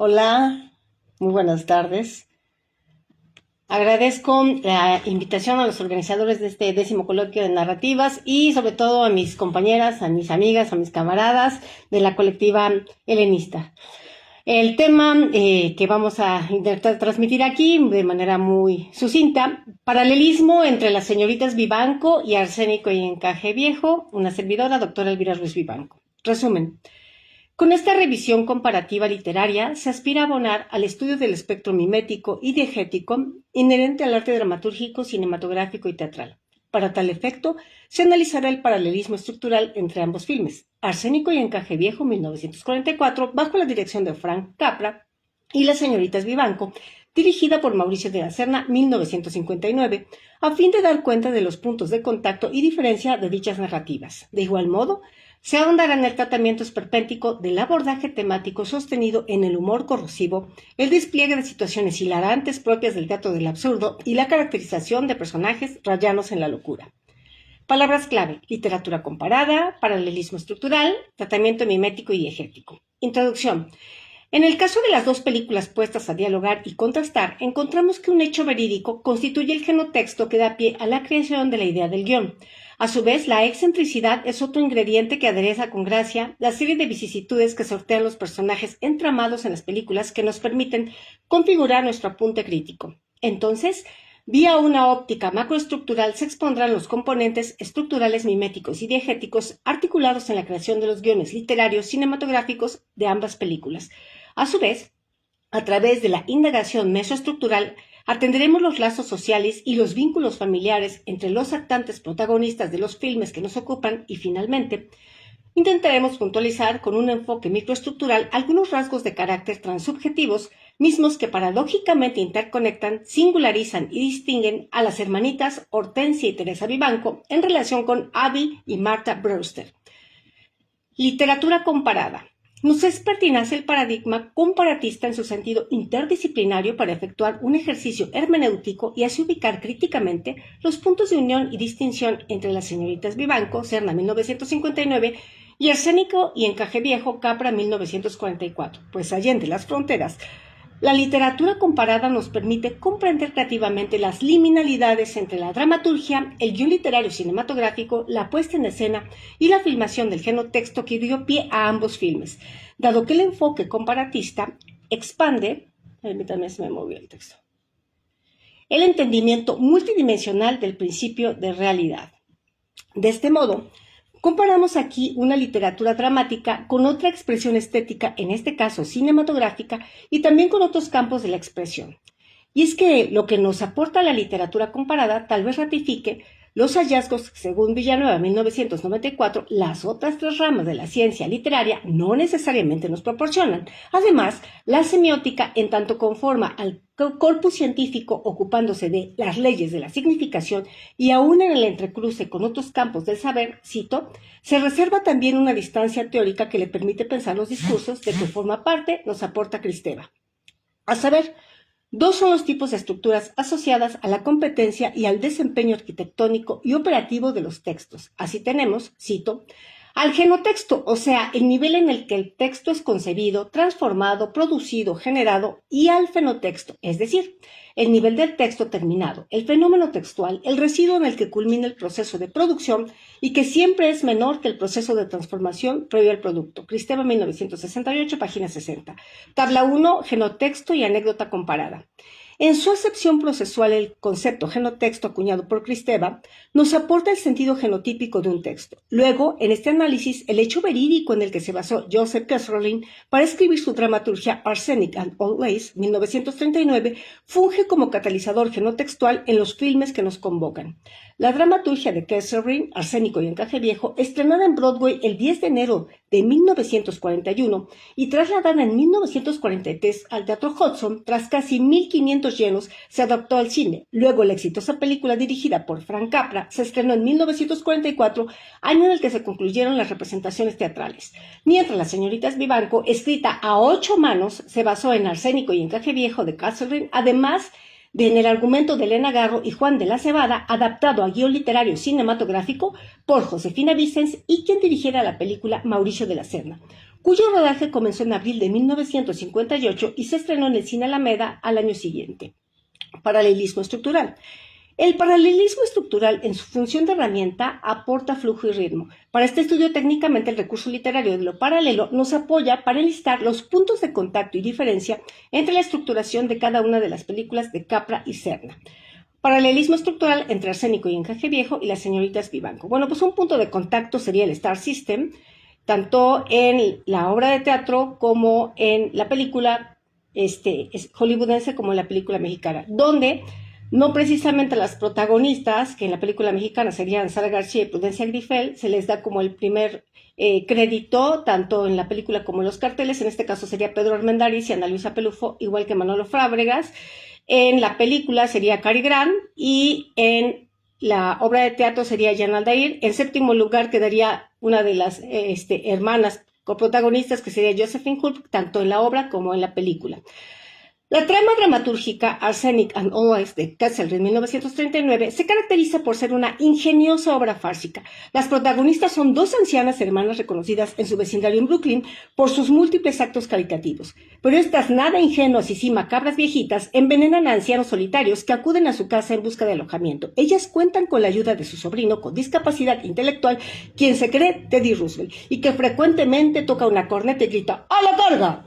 Hola, muy buenas tardes. Agradezco la invitación a los organizadores de este 10º coloquio de narrativas y sobre todo a mis compañeras, a mis amigas, a mis camaradas de la colectiva helenista. El tema que vamos a intentar transmitir aquí de manera muy sucinta: paralelismo entre las señoritas Vivanco y Arsénico y Encaje Viejo, una servidora, doctora Elvira Ruiz Vivanco. Resumen. Con esta revisión comparativa literaria se aspira a abonar al estudio del espectro mimético y diegético inherente al arte dramatúrgico, cinematográfico y teatral. Para tal efecto, se analizará el paralelismo estructural entre ambos filmes, Arsénico y Encaje Viejo, 1944, bajo la dirección de Frank Capra, y Las señoritas Vivanco, dirigida por Mauricio de la Serna, 1959, a fin de dar cuenta de los puntos de contacto y diferencia de dichas narrativas. De igual modo, se ahondará en el tratamiento esperpéntico del abordaje temático sostenido en el humor corrosivo, el despliegue de situaciones hilarantes propias del teatro del absurdo y la caracterización de personajes rayanos en la locura. Palabras clave: literatura comparada, paralelismo estructural, tratamiento mimético y diegético. Introducción. En el caso de las dos películas puestas a dialogar y contrastar, encontramos que un hecho verídico constituye el genotexto que da pie a la creación de la idea del guión. A su vez, la excentricidad es otro ingrediente que adereza con gracia la serie de vicisitudes que sortean los personajes entramados en las películas, que nos permiten configurar nuestro apunte crítico. Entonces, vía una óptica macroestructural se expondrán los componentes estructurales miméticos y diegéticos articulados en la creación de los guiones literarios cinematográficos de ambas películas. A su vez, a través de la indagación mesoestructural, atenderemos los lazos sociales y los vínculos familiares entre los actantes protagonistas de los filmes que nos ocupan y, finalmente, intentaremos puntualizar con un enfoque microestructural algunos rasgos de carácter transsubjetivos, mismos que paradójicamente interconectan, singularizan y distinguen a las hermanitas Hortensia y Teresa Vivanco en relación con Abby y Martha Brewster. Literatura comparada. Nos es pertinaz el paradigma comparatista en su sentido interdisciplinario para efectuar un ejercicio hermenéutico y así ubicar críticamente los puntos de unión y distinción entre las señoritas Vivanco, Serna, 1959, y Arsénico y Encaje Viejo, Capra, 1944, pues allende las fronteras. La literatura comparada nos permite comprender creativamente las liminalidades entre la dramaturgia, el guión literario cinematográfico, la puesta en escena y la filmación del genotexto que dio pie a ambos filmes, dado que el enfoque comparatista expande, permítanme, se me movió el texto, el entendimiento multidimensional del principio de realidad. De este modo, comparamos aquí una literatura dramática con otra expresión estética, en este caso cinematográfica, y también con otros campos de la expresión. Y es que lo que nos aporta la literatura comparada tal vez ratifique los hallazgos que, según Villanueva, 1994, las otras tres ramas de la ciencia literaria no necesariamente nos proporcionan. Además, la semiótica, en tanto conforma al corpus científico ocupándose de las leyes de la significación y aún en el entrecruce con otros campos del saber, cito, se reserva también una distancia teórica que le permite pensar los discursos de que forma parte, nos aporta Kristeva. A saber, dos son los tipos de estructuras asociadas a la competencia y al desempeño arquitectónico y operativo de los textos. Así tenemos, cito, al genotexto, o sea, el nivel en el que el texto es concebido, transformado, producido, generado, y al fenotexto, es decir, el nivel del texto terminado, el fenómeno textual, el residuo en el que culmina el proceso de producción y que siempre es menor que el proceso de transformación previo al producto. Kristeva, 1968, página 60. Tabla 1, genotexto y anécdota comparada. En su acepción procesual, el concepto genotexto acuñado por Kristeva nos aporta el sentido genotípico de un texto. Luego, en este análisis, el hecho verídico en el que se basó Joseph Kesserling para escribir su dramaturgia Arsenic and Always, 1939, funge como catalizador genotextual en los filmes que nos convocan. La dramaturgia de Kesserling, Arsénico y Encaje Viejo, estrenada en Broadway el 10 de enero de 1941 y trasladada en 1943 al Teatro Hudson, tras casi 1.500 llenos, se adaptó al cine. Luego, la exitosa película dirigida por Frank Capra se estrenó en 1944, año en el que se concluyeron las representaciones teatrales. Mientras Las señoritas Vivanco, escrita a 8 manos, se basó en Arsénico y Encaje Viejo de Kesserling, además en el argumento de Elena Garro y Juan de la Cebada, adaptado a guión literario cinematográfico por Josefina Vicens y quien dirigiera la película Mauricio de la Serna, cuyo rodaje comenzó en abril de 1958 y se estrenó en el Cine Alameda al año siguiente. Paralelismo estructural. El paralelismo estructural, en su función de herramienta, aporta flujo y ritmo. Para este estudio, técnicamente, el recurso literario de lo paralelo nos apoya para enlistar los puntos de contacto y diferencia entre la estructuración de cada una de las películas de Capra y Serna. Paralelismo estructural entre Arsénico y Encaje Viejo y Las Señoritas Vivanco. Bueno, pues un punto de contacto sería el Star System, tanto en la obra de teatro como en la película hollywoodense como en la película mexicana, donde no precisamente a las protagonistas, que en la película mexicana serían Sara García y Prudencia Grifel, se les da como el primer crédito, tanto en la película como en los carteles. En este caso sería Pedro Armendáriz y Ana Luisa Pelufo, igual que Manolo Fábregas. En la película sería Cary Grant y en la obra de teatro sería Jan Aldair. En séptimo lugar quedaría una de las hermanas coprotagonistas, que sería Josephine Hulk, tanto en la obra como en la película. La trama dramatúrgica Arsenic and Always de Castlereagh en 1939 se caracteriza por ser una ingeniosa obra fársica. Las protagonistas son dos ancianas hermanas reconocidas en su vecindario en Brooklyn por sus múltiples actos caritativos, pero estas nada ingenuas y sí macabras viejitas envenenan a ancianos solitarios que acuden a su casa en busca de alojamiento. Ellas cuentan con la ayuda de su sobrino con discapacidad intelectual, quien se cree Teddy Roosevelt y que frecuentemente toca una corneta y grita ¡a la carga!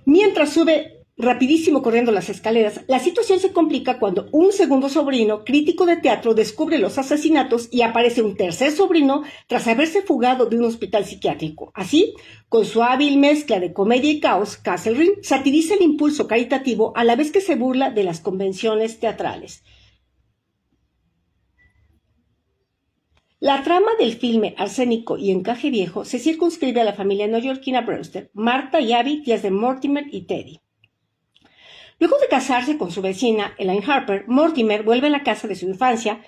Mientras sube rapidísimo corriendo las escaleras, la situación se complica cuando un segundo sobrino, crítico de teatro, descubre los asesinatos y aparece un tercer sobrino tras haberse fugado de un hospital psiquiátrico. Así, con su hábil mezcla de comedia y caos, Castlereagh satiriza el impulso caritativo a la vez que se burla de las convenciones teatrales. La trama del filme Arsénico y Encaje Viejo se circunscribe a la familia neoyorquina Brewster, Martha y Abby, tías de Mortimer y Teddy. Luego de casarse con su vecina, Elaine Harper, Mortimer vuelve a la casa de su infancia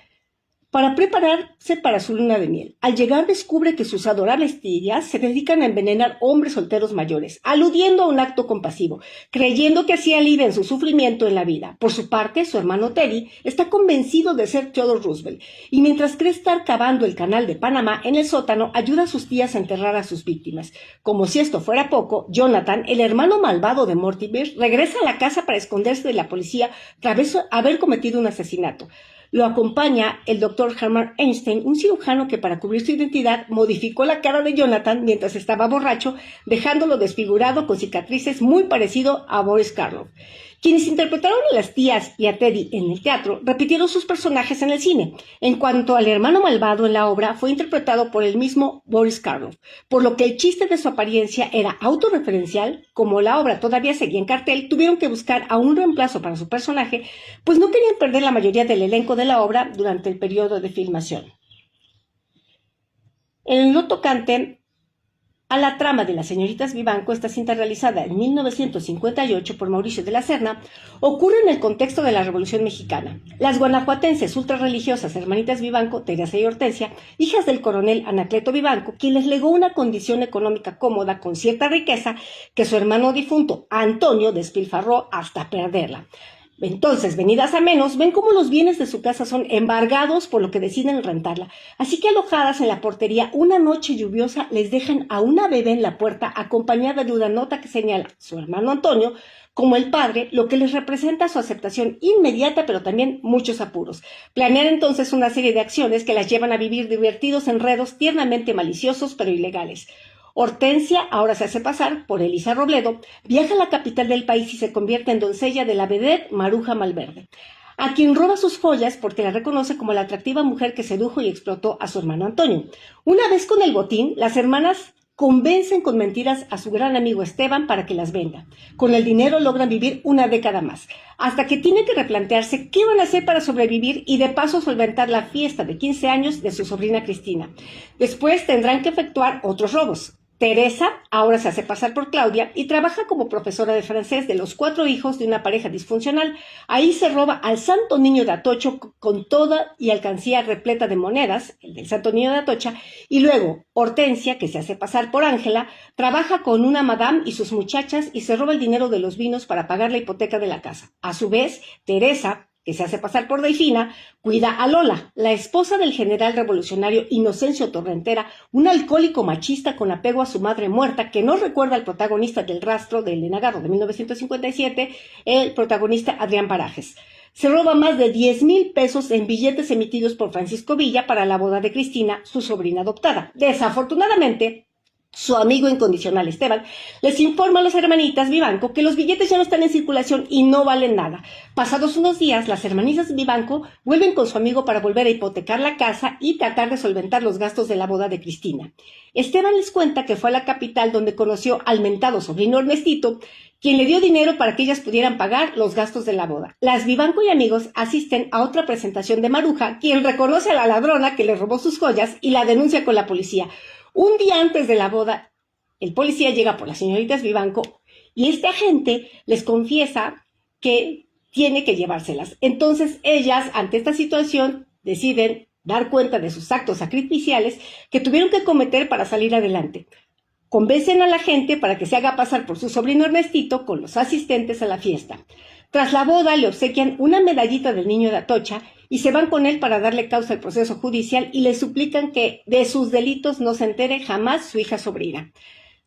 para prepararse para su luna de miel. Al llegar descubre que sus adorables tías se dedican a envenenar hombres solteros mayores, aludiendo a un acto compasivo, creyendo que así alivian su sufrimiento en la vida. Por su parte, su hermano Teddy está convencido de ser Theodore Roosevelt, y mientras cree estar cavando el canal de Panamá en el sótano, ayuda a sus tías a enterrar a sus víctimas. Como si esto fuera poco, Jonathan, el hermano malvado de Mortimer, regresa a la casa para esconderse de la policía tras haber cometido un asesinato. Lo acompaña el doctor Hermann Einstein, un cirujano que para cubrir su identidad modificó la cara de Jonathan mientras estaba borracho, dejándolo desfigurado con cicatrices muy parecido a Boris Karloff. Quienes interpretaron a las tías y a Teddy en el teatro repitieron sus personajes en el cine. En cuanto al hermano malvado en la obra, fue interpretado por el mismo Boris Karloff, por lo que el chiste de su apariencia era autorreferencial. Como la obra todavía seguía en cartel, tuvieron que buscar a un reemplazo para su personaje, pues no querían perder la mayoría del elenco de la obra durante el periodo de filmación. En lo tocante a la trama de Las Señoritas Vivanco, esta cinta realizada en 1958 por Mauricio de la Serna, ocurre en el contexto de la Revolución Mexicana. Las guanajuatenses ultrarreligiosas hermanitas Vivanco, Teresa y Hortensia, hijas del coronel Anacleto Vivanco, quien les legó una condición económica cómoda con cierta riqueza que su hermano difunto Antonio despilfarró hasta perderla. Entonces, venidas a menos, ven cómo los bienes de su casa son embargados, por lo que deciden rentarla. Así que alojadas en la portería, una noche lluviosa les dejan a una bebé en la puerta acompañada de una nota que señala su hermano Antonio como el padre, lo que les representa su aceptación inmediata, pero también muchos apuros. Planean entonces una serie de acciones que las llevan a vivir divertidos enredos tiernamente maliciosos, pero ilegales. Hortensia ahora se hace pasar por Elisa Robledo, viaja a la capital del país y se convierte en doncella de la vedette Maruja Malverde, a quien roba sus joyas porque la reconoce como la atractiva mujer que sedujo y explotó a su hermano Antonio. Una vez con el botín, las hermanas convencen con mentiras a su gran amigo Esteban para que las venda. Con el dinero logran vivir una década más, hasta que tienen que replantearse qué van a hacer para sobrevivir y de paso solventar la fiesta de 15 años de su sobrina Cristina. Después tendrán que efectuar otros robos. Teresa ahora se hace pasar por Claudia y trabaja como profesora de francés de los 4 hijos de una pareja disfuncional. Ahí se roba al Santo Niño de Atocho con toda y alcancía repleta de monedas, el del Santo Niño de Atocha, y luego Hortensia, que se hace pasar por Ángela, trabaja con una madame y sus muchachas y se roba el dinero de los vinos para pagar la hipoteca de la casa. A su vez, Teresa, que se hace pasar por Delfina, cuida a Lola, la esposa del general revolucionario Inocencio Torrentera, un alcohólico machista con apego a su madre muerta, que no recuerda al protagonista del Rastro de Elena Garro de 1957, el protagonista Adrián Parajes. Se roba más de 10,000 pesos en billetes emitidos por Francisco Villa para la boda de Cristina, su sobrina adoptada. Desafortunadamente, su amigo incondicional Esteban les informa a las hermanitas Vivanco que los billetes ya no están en circulación y no valen nada. Pasados unos días, las hermanitas Vivanco vuelven con su amigo para volver a hipotecar la casa y tratar de solventar los gastos de la boda de Cristina. Esteban les cuenta que fue a la capital donde conoció al mentado sobrino Ernestito, quien le dio dinero para que ellas pudieran pagar los gastos de la boda. Las Vivanco y amigos asisten a otra presentación de Maruja, quien reconoce a la ladrona que le robó sus joyas y la denuncia con la policía. Un día antes de la boda, el policía llega por las señoritas Vivanco y este agente les confiesa que tiene que llevárselas. Entonces ellas, ante esta situación, deciden dar cuenta de sus actos sacrificiales que tuvieron que cometer para salir adelante. Convencen a la gente para que se haga pasar por su sobrino Ernestito con los asistentes a la fiesta. Tras la boda le obsequian una medallita del niño de Atocha y se van con él para darle causa al proceso judicial y le suplican que de sus delitos no se entere jamás su hija sobrina.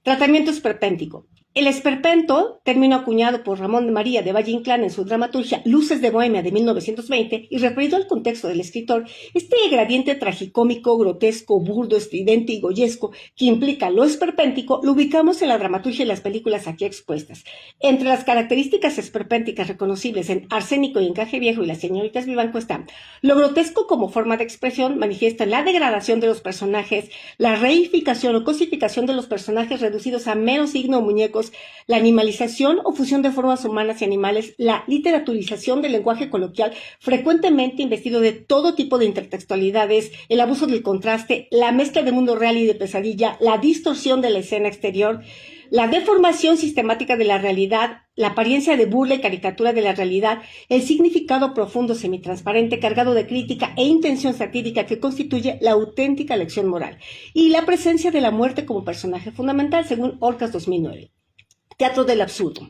Tratamiento esperpéntico. El esperpento, término acuñado por Ramón de María de Valle Inclán en su dramaturgia Luces de Bohemia de 1920 y referido al contexto del escritor, este gradiente tragicómico, grotesco, burdo, estridente y goyesco que implica lo esperpéntico lo ubicamos en la dramaturgia y las películas aquí expuestas. Entre las características esperpénticas reconocibles en Arsénico y Encaje Viejo y las señoritas Vivanco están lo grotesco como forma de expresión manifiesta la degradación de los personajes, la reificación o cosificación de los personajes reducidos a mero signo o muñecos, la animalización o fusión de formas humanas y animales, la literaturización del lenguaje coloquial, frecuentemente investido de todo tipo de intertextualidades, el abuso del contraste, la mezcla de mundo real y de pesadilla, la distorsión de la escena exterior, la deformación sistemática de la realidad, la apariencia de burla y caricatura de la realidad, el significado profundo semitransparente cargado de crítica e intención satírica que constituye la auténtica lección moral, y la presencia de la muerte como personaje fundamental, según Orcas 2009. Teatro del absurdo.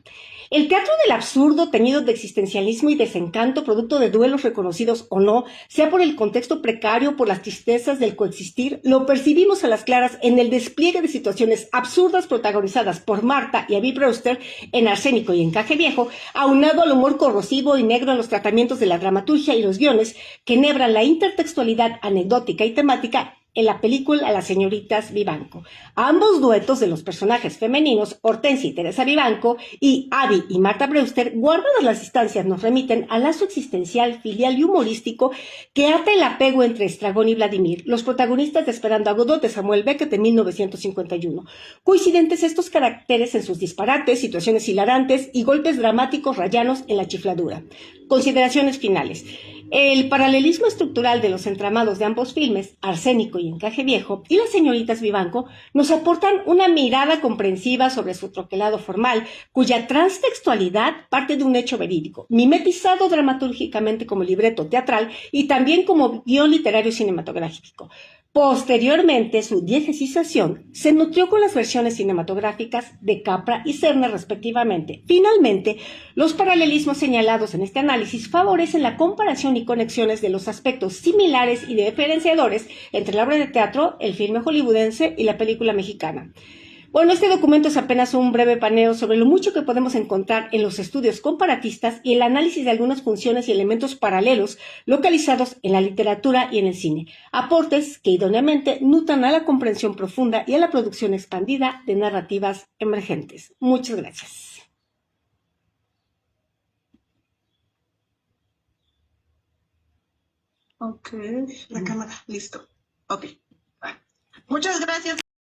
El teatro del absurdo, teñido de existencialismo y desencanto, producto de duelos reconocidos o no, sea por el contexto precario, por las tristezas del coexistir, lo percibimos a las claras en el despliegue de situaciones absurdas protagonizadas por Marta y Avi Brewster en Arsénico y Encaje Viejo, aunado al humor corrosivo y negro en los tratamientos de la dramaturgia y los guiones que enhebran la intertextualidad anecdótica y temática en la película Las señoritas Vivanco. Ambos duetos de los personajes femeninos, Hortensia y Teresa Vivanco, y Abby y Marta Brewster, guardadas las distancias, nos remiten al lazo existencial, filial y humorístico que ata el apego entre Estragón y Vladimir, los protagonistas de Esperando a Godot de Samuel Beckett de 1951. Coincidentes estos caracteres en sus disparates, situaciones hilarantes y golpes dramáticos rayanos en la chifladura. Consideraciones finales. El paralelismo estructural de los entramados de ambos filmes, Arsénico y Encaje Viejo, y Las señoritas Vivanco, nos aportan una mirada comprensiva sobre su troquelado formal, cuya transtextualidad parte de un hecho verídico, mimetizado dramatúrgicamente como libreto teatral y también como guión literario cinematográfico. Posteriormente, su diegesización se nutrió con las versiones cinematográficas de Capra y Serna respectivamente. Finalmente, los paralelismos señalados en este análisis favorecen la comparación y conexiones de los aspectos similares y diferenciadores entre la obra de teatro, el filme hollywoodense y la película mexicana. Bueno, este documento es apenas un breve paneo sobre lo mucho que podemos encontrar en los estudios comparatistas y el análisis de algunas funciones y elementos paralelos localizados en la literatura y en el cine. Aportes que idóneamente nutran a la comprensión profunda y a la producción expandida de narrativas emergentes. Muchas gracias. Ok, la cámara, listo. Ok. Muchas gracias.